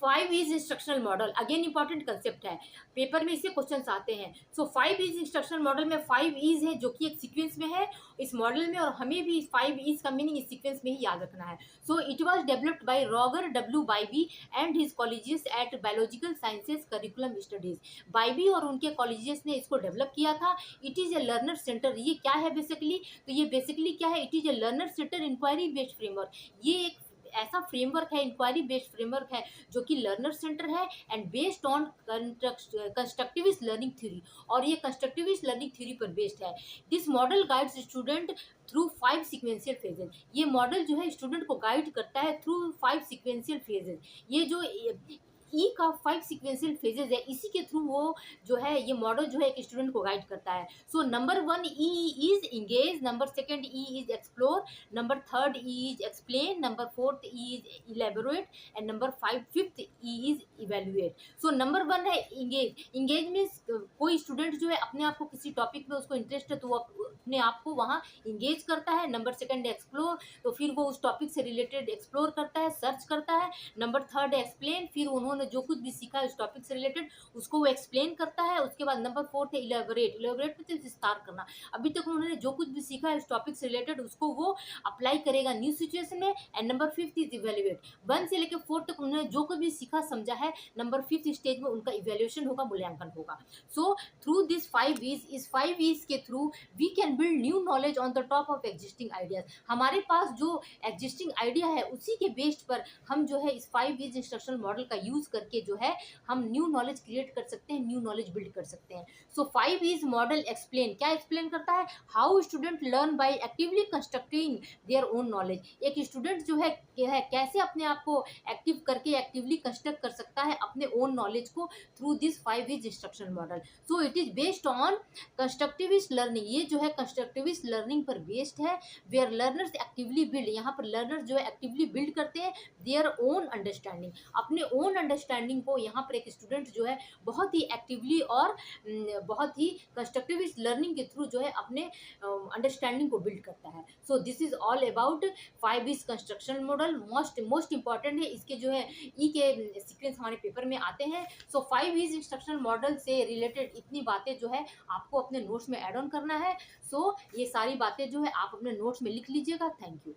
5 is instructional model again important concept है, paper में इससे क्वेश्चंस आते हैं। सो 5 इज इंस्ट्रक्शनल मॉडल में 5 इज है जो कि एक सीक्वेंस में है इस मॉडल में, और हमें भी 5 इज का मीनिंग इस सीक्वेंस में ही याद रखना है। So it was developed by Roger W Bybee and his colleagues at biological sciences curriculum studies. Bybee और उनके कॉलेजेस ने इसको डेवलप किया था। It is a learner centre, ये क्या है बेसिकली, तो ये बेसिकली क्या है, it is a learner centre inquiry based framework. ये एक ऐसा फ्रेमवर्क है, इंक्वायरी बेस्ड फ्रेमवर्क है जो कि लर्नर सेंटर है and based on constructivist learning theory, और ये कंस्ट्रक्टिविस्ट लर्निंग थ्योरी पर बेस्ड है। This model guides student through 5 sequential phases. ये मॉडल जो है स्टूडेंट को गाइड करता है थ्रू 5 सीक्वेंशियल फेजेस। ये जो ई का 5 सीक्वेंशियल फेजेस है, इसी के थ्रू वो जो है ये मॉडल जो है एक स्टूडेंट को गाइड करता है। So number 1 E is engage, number 2 E is explore, number 3 E is explain, number 4 E is elaborate and number 5 E is evaluate. So number 1 है इंगेज। इंगेज मीन्स कोई स्टूडेंट जो है अपने आप को किसी टॉपिक में उसको इंटरेस्ट है तो वो अपने आप को वहाँ इंगेज करता है। नंबर 2 एक्सप्लोर, तो फिर वो उस टॉपिक से रिलेटेड एक्सप्लोर करता है, सर्च करता है। नंबर 3 एक्सप्लेन, फिर उन्होंने जो कुछ भी सीखा है उस टॉपिक से रिलेटेड उसको वो एक्सप्लेन करता है। उसके बाद नंबर 4 है इलेबोरेट। इलेबोरेट मतलब विस्तार करना, अभी तक उन्होंने जो कुछ भी सीखा है उस टॉपिक से रिलेटेड उसको वो अप्लाई करेगा न्यू सिचुएशन में। And number 5 is evaluate. 1 से लेकर 4 तक उन्होंने जो कुछ भी सीखा समझा है, नंबर 5 स्टेज में उनका इवेल्युएशन होगा, मूल्यांकन होगा। सो थ्रू दिस 5 इज, इस 5 इज के through we can build new knowledge on the top of existing ideas. हमारे पास जो एग्जिस्टिंग आइडिया है उसी के बेस्ड पर हम जो है इस 5 इज इंस्ट्रक्शनल मॉडल का यूज करके जो है हम न्यू नॉलेज क्रिएट कर सकते हैं, न्यू नॉलेज बिल्ड कर सकते हैं। सो 5 इज मॉडल एक्सप्लेन, क्या एक्सप्लेन करता है, how student learn by actively constructing their own knowledge. एक स्टूडेंट जो है कैसे अपने आप को एक्टिव करके एक्टिवली कंस्ट्रक्ट कर सकता है अपने ओन नॉलेज को through this 5 is instructional model. So it is based on constructivist learning. ये जो है कंस्ट्रक्टिविस्ट लर्निंग पर बेस्ड है, वेयर लर्नर्स एक्टिवली बिल्ड, यहाँ पर लर्नर्स जो है एक्टिवली बिल्ड करते हैं देयर ओन अंडरस्टैंडिंग, अपने ओन अंडरस्टैंडिंग को यहाँ पर एक स्टूडेंट जो है बहुत ही एक्टिवली और बहुत ही कंस्ट्रक्टिविस्ट लर्निंग के थ्रू जो है अपने अंडरस्टैंडिंग को बिल्ड करता है। So this is all about 5 is construction model. Most important है, इसके जो है ई के सीक्वेंस हमारे पेपर में आते हैं। सो 5 इज इंस्ट्रक्शनल मॉडल से रिलेटेड इतनी बातें जो है आपको अपने नोट्स में ऐड ऑन करना है। सो ये सारी बातें जो है आप अपने नोट्स में लिख लीजिएगा। Thank you.